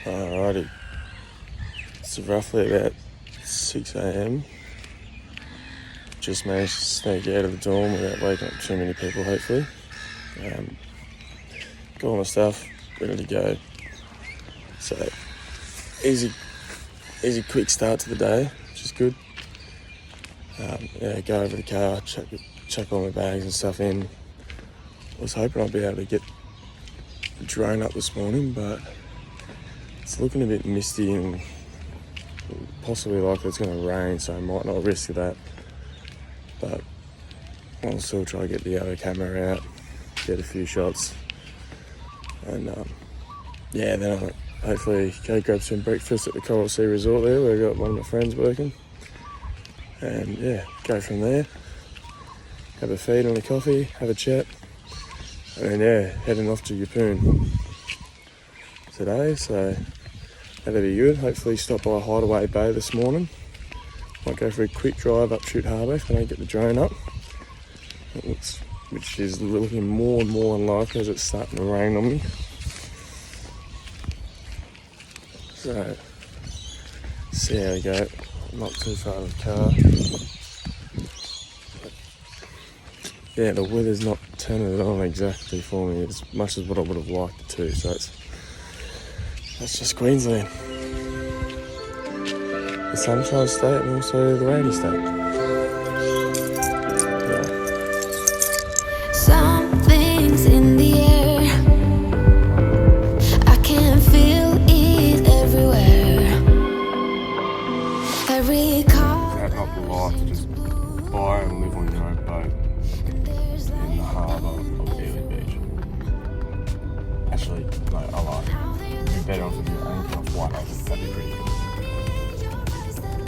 Alrighty, it's roughly about 6 a.m. Just managed to sneak out of the dorm without waking up too many people, hopefully. Got all my stuff ready to go. So, easy quick start to the day, which is good. Go over the car, chuck all my bags and stuff in. I was hoping I'd be able to get the drone up this morning, but it's looking a bit misty and possibly like it's going to rain, so I might not risk that. But I'll still try to get the other camera out, get a few shots, and then I'll hopefully go grab some breakfast at the Coral Sea Resort there, where I've got one of my friends working, and go from there. Have a feed on a coffee, have a chat, and then heading off to Yeppoon today, so that'll be good. Hopefully stop by Hideaway Bay this morning. Might go for a quick drive up Shute Harbour if I don't get the drone up, which is looking more and more unlikely as it's starting to rain on me. So, see how we go. Not too far of the car. Yeah, the weather's not turning it on exactly for me as much as what I would have liked it to, so that's just Queensland. The Sunshine State and also the rainy state. Something's in the air. I can feel it everywhere. Every car. That not the life to just buy and live on your own boat in the harbour of Hideaway Beach. Actually, no, I like it. It'd be better off if you're anchored off white. That'd be pretty good.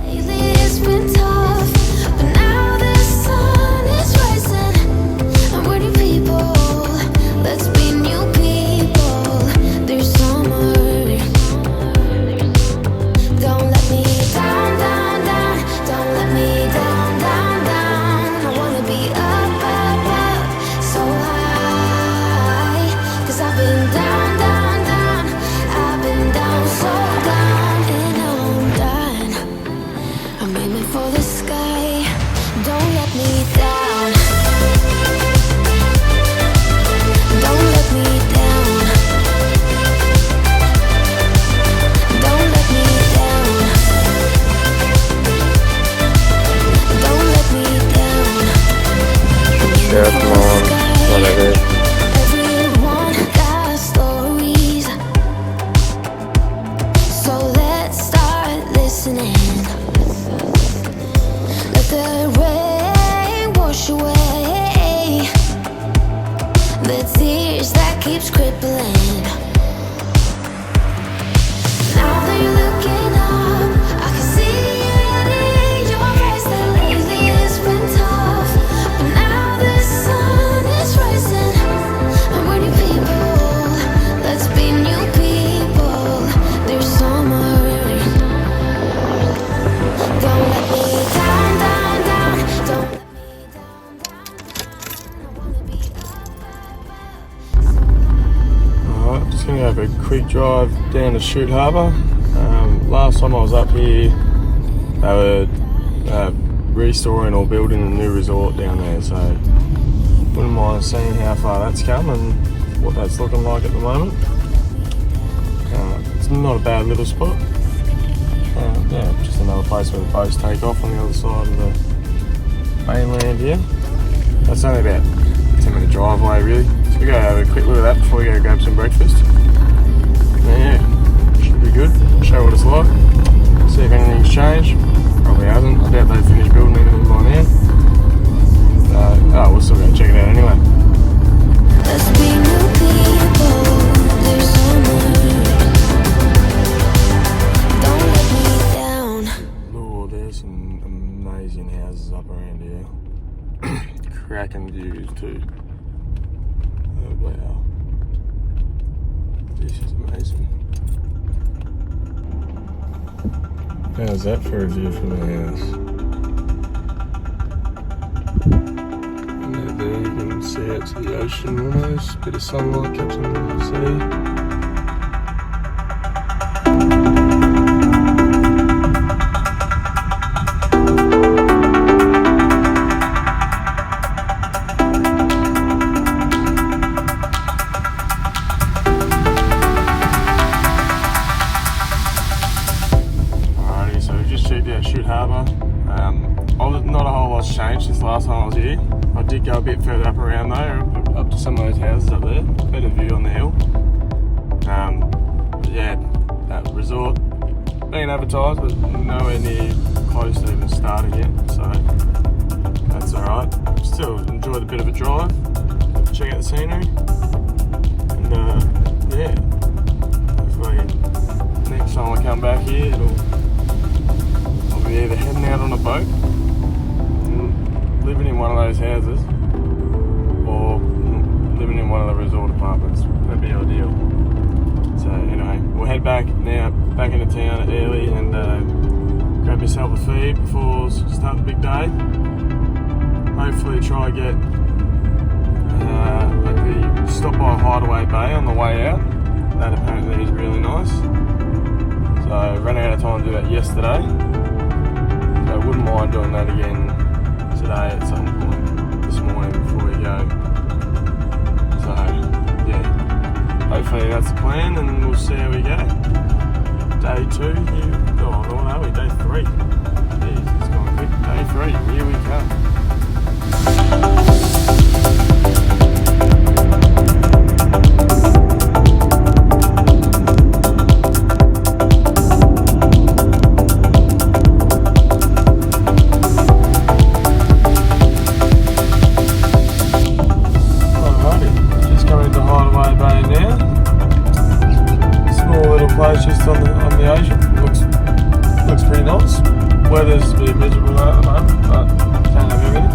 Lately it's been tough, but now the sun is rising. I'm with people, let's be new people. There's summer. Don't let me down, down, down. Don't let me down, down, down. I wanna be up, up, up, so high. 'Cause I've been down, down, down. I've been down, so down, and now I'm done. I'm aiming for the sky. Don't let me down. Don't let me down. Don't let me down. Don't let me down. Yeah, come on. Whatever. Everyone got stories, so let's start listening. Let the rain wash away the tears that keeps crippling. Now that you're looking up, I can see it in your eyes that lately it's been tough, but now the sun is rising. I'm with new people, let's be new people. There's summer. Don't let me down, down, down. Don't let me down, down, down. I wanna be up. Alright, just going to have a quick drive down to Shute Harbour. Last time I was up here, they were restoring or building a new resort down there, so wouldn't mind seeing how far that's come and what that's looking like at the moment. It's not a bad little spot. Just another place where the boats take off on the other side of the mainland here. That's only about a 10-minute drive away really. So we go have a quick look at that before we go grab some breakfast. Yeah, should be good. Show what it's like. See if anything's changed. Probably hasn't. I doubt they've finished building anything by now. We'll still go check it out anyway. Let's be new people. There's summer. Don't let me down. Oh, there's some amazing houses up around here. Cracking views too. Oh wow. This is amazing. How's that for a view from the house? And there you can see out to the ocean almost. Bit of sunlight catching the sea. here. I did go a bit further up around though, up to some of those houses up there. Better view on the hill. But yeah, that resort being advertised, but nowhere near close to even starting yet, so that's alright. Still enjoyed a bit of a drive, check out the scenery, and yeah, hopefully next time I come back here, I'll be either heading out on a boat, living in one of those houses, or living in one of the resort apartments. That'd be ideal. So anyway, we'll head back now, back into town early, and grab myself a feed before start the big day. Hopefully try get maybe stop by Hideaway Bay on the way out. That apparently is really nice. So I ran out of time to do that yesterday. So I wouldn't mind doing that again today at some point this morning before we go. So yeah, hopefully that's the plan, and we'll see how we go. Day 2 here. Oh, what are we? Day 3. Jeez, it's gone quick. Day 3. Here we come. Just on the ocean, looks pretty nice. Weather's a bit miserable at the moment, but can't have everything.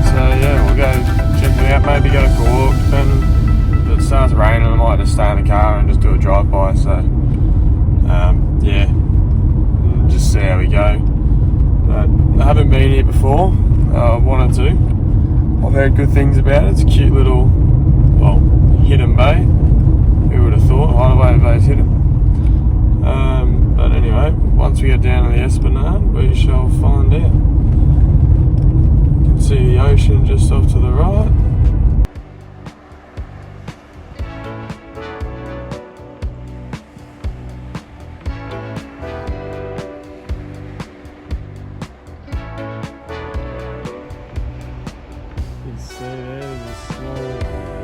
So yeah, we'll go check it out. Maybe go for a walk. Depending if it starts raining, I might just stay in the car and just do a drive by. So yeah, just see how we go. But I haven't been here before. I wanted to. I've heard good things about it. It's a cute little, well, hidden bay. Who would have thought Hideaway Bay's hidden? But anyway, once we get down to the Esplanade, we shall find out. You can see the ocean just off to the right. You can see there's a small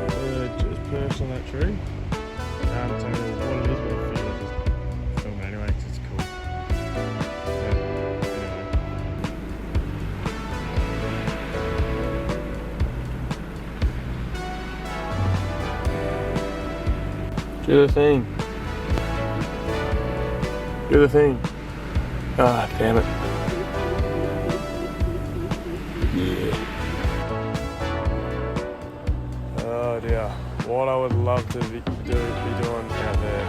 bird just perched on that tree. Can't tell you what it is, but I feel like just film it anyway because it's cool. But anyway. Do the thing. Do the thing. Ah, damn it. Yeah. Oh dear. What I would love to be doing out there.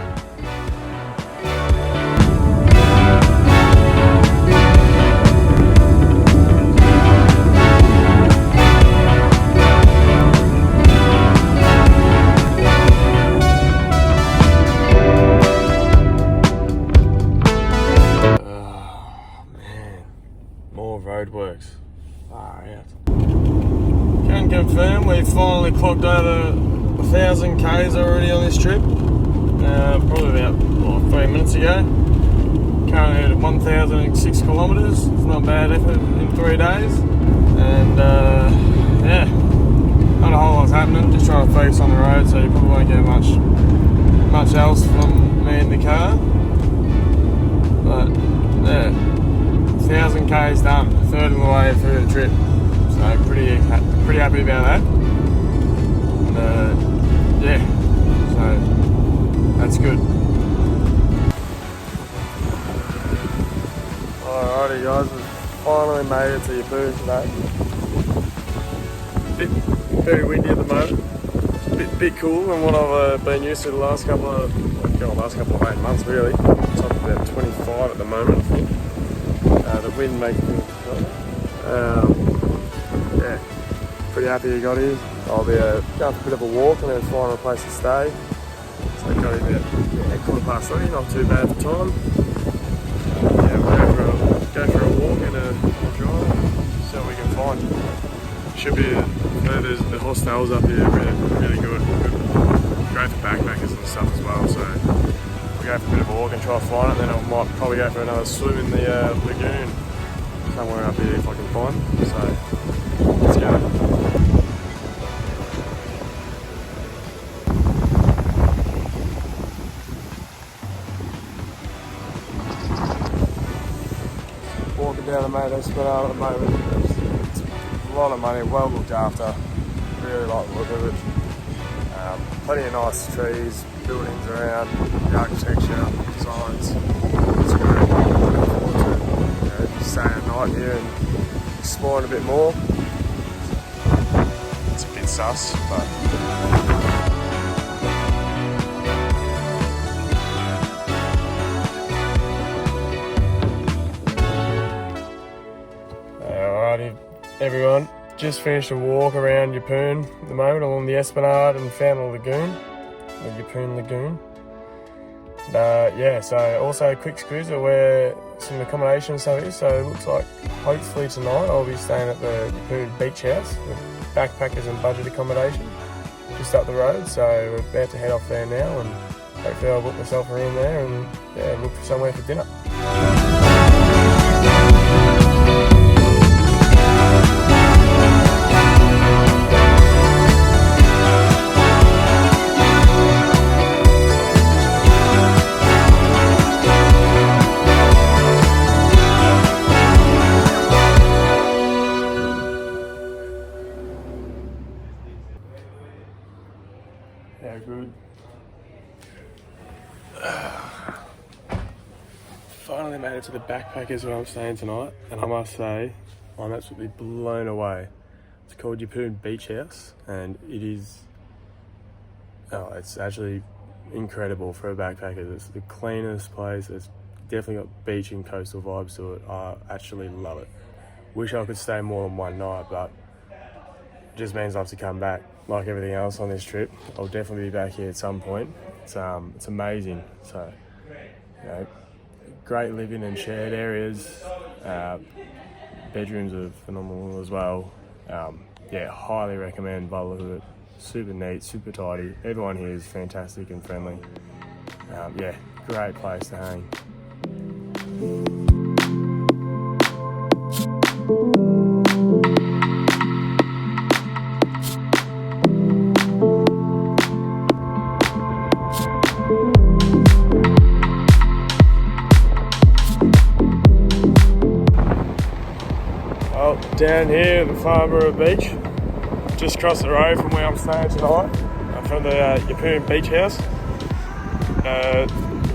Oh man, more roadworks. Far out. Can confirm we finally clocked over 1,000 k's already on this trip. Probably about 3 minutes ago. Currently at 1,006 kilometres. It's not bad effort in 3 days. And yeah, not a whole lot's happening. Just trying to focus on the road, so you probably won't get much else from me in the car. But yeah, 1,000 k's done. A third of the way through the trip. So pretty happy about that. And yeah, so that's good. Alrighty guys, we finally made it to Yeppoon today. Very windy at the moment. It's a bit cool than what I've been used to the last couple of 8 months really. It's up about 25 at the moment, I think. The wind makes things yeah, pretty happy you got here. I'll be going for a bit of a walk and then find a place to stay. So I got here about 3:15, not too bad for time. Yeah, we'll go for a walk and a drive, see what we can find. Should be, there's the hostels up here, really good. Great for backpackers and stuff as well, so we'll go for a bit of a walk and try to find it, then I might probably go for another swim in the lagoon. somewhere up here if I can find. So let's go. Walking down the main esplanade at the moment. It's a lot of money, well looked after. Really like the look of it. Plenty of nice trees, buildings around, the architecture, designs. It's great. Looking forward to staying at night here and exploring a bit more. It's a bit sus, but alrighty, everyone. Just finished a walk around Yeppoon at the moment along the esplanade and found a lagoon, the Yeppoon Lagoon. Yeah, so also a quick squeeze at where some accommodation and stuff is. So it looks like hopefully tonight I'll be staying at the Yeppoon Beach House, the backpackers and budget accommodation, just up the road. So we're about to head off there now, and hopefully I'll book myself a room there and yeah, look for somewhere for dinner. Yeah, good. Finally made it to the backpackers where I'm staying tonight, and I must say, I'm absolutely blown away. It's called Yeppoon Beach House, and it is, it's actually incredible for a backpacker. It's the cleanest place. It's definitely got beach and coastal vibes to it. I actually love it. Wish I could stay more than one night, but it just means I have to come back. Like everything else on this trip, I'll definitely be back here at some point. It's amazing. So, great living and shared areas. Bedrooms are phenomenal as well. Yeah, highly recommend by the look of it. Super neat, super tidy. Everyone here is fantastic and friendly. Yeah, great place to hang. Down here at the Farnborough Beach, just across the road from where I'm staying tonight, from the Yeppoon Beach House.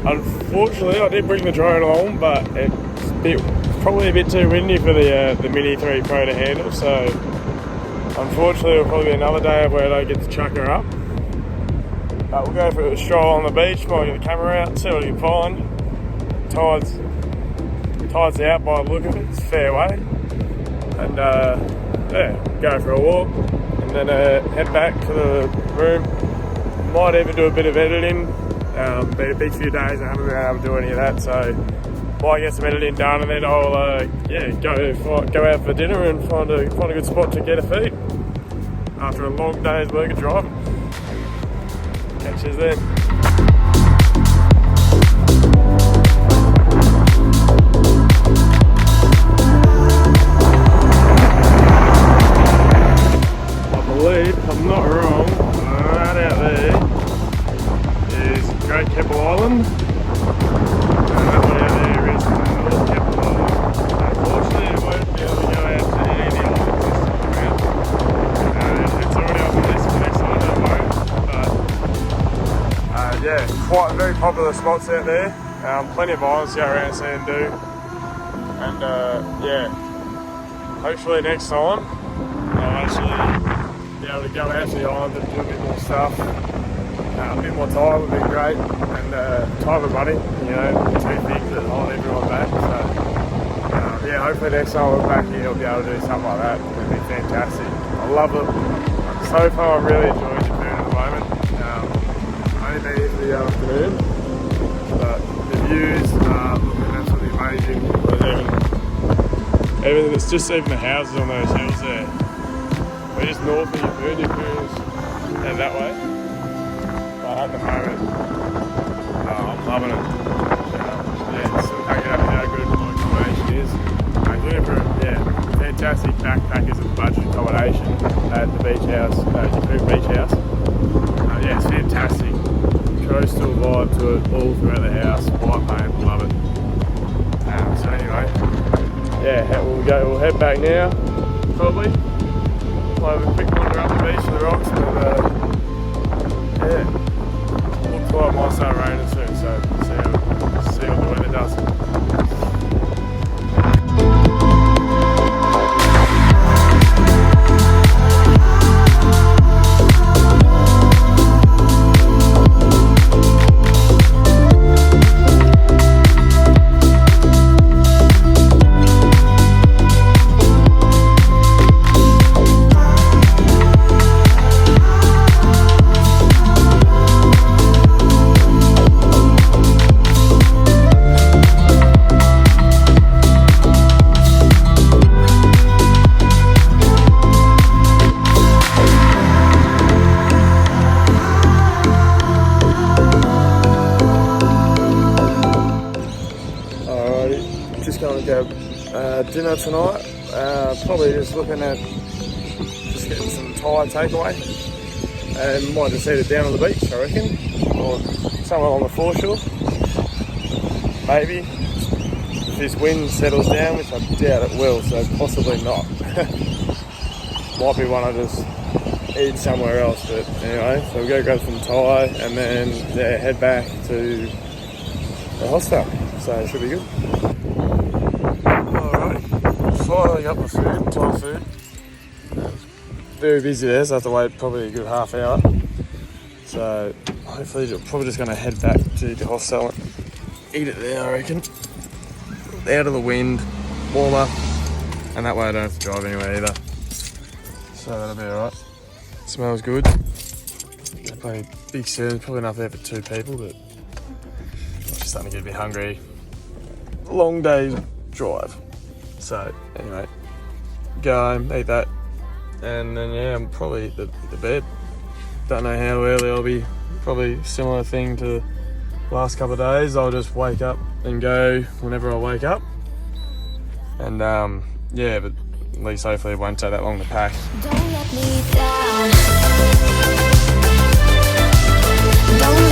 Unfortunately, I did bring the drone along, but it's probably a bit too windy for the Mini 3 Pro to handle, so unfortunately it'll probably be another day where I don't get to chuck her up. But we'll go for a stroll on the beach, might get the camera out, see what we can find. Tide's out by the look of it, it's a fair way. And yeah, go for a walk and then head back to the room. Might even do a bit of editing. Been a big few days, I haven't been able to do any of that, so might get some editing done, and then I'll yeah, go out for dinner and find a good spot to get a feed after a long day's work of driving. Catch you then. If I'm not wrong, right out there is Great Keppel Island, and that one out there is North Keppel Island. Unfortunately, I won't be able to go out to any of this time around. It's already on the list for next time, don't worry. But yeah, quite very popular spots out there. Plenty of islands to go around and see and do. And yeah, hopefully next time I'll actually be able to go out to the island and do a bit more stuff. A bit more time would be great, and time and money, you know, two things that hold everyone back. So yeah, hopefully next time we're back here, I'll be able to do something like that. It'd be fantastic. I love it. So far, I'm really enjoying Japan at the moment. Only been here for the afternoon, but the views are looking absolutely amazing. Even it's just even the houses on those hills there. We're just north of Yeppoon and that way. But at the moment, I'm loving it. Yeah, still can't get up how good my accommodation is. I'm looking for fantastic backpackers and budget accommodation at the beach house, Yeppoon Beach House. Yeah, it's fantastic. Coastal vibe to it all throughout the house. White paint, love it. So anyway, yeah, we'll head back now, probably. We'll have a quick wander up the beach to the rocks, but yeah, looks like it might start raining soon, so see what the weather does. Dinner tonight, probably just looking at just getting some Thai takeaway and might just eat it down on the beach, I reckon, or somewhere on the foreshore, maybe, if this wind settles down, which I doubt it will, so possibly not. Might be one I just eat somewhere else, but anyway, so we'll go grab some Thai and then head back to the hostel, so it should be good. Finally got my food, Thai food. Very busy there, so I have to wait probably a good half hour. So hopefully probably just going to head back to the hostel and eat it there, I reckon. Out of the wind, warmer, and that way I don't have to drive anywhere either. So that'll be alright. Smells good. Probably big serving, probably enough there for 2 people, but I'm just starting to get a bit hungry. Long day's drive. So anyway, go home, eat that, and then yeah, I'm probably the bed. Don't know how early I'll be. Probably similar thing to last couple of days. I'll just wake up and go whenever I wake up. And yeah, but at least hopefully it won't take that long to pack. Don't let me down. Don't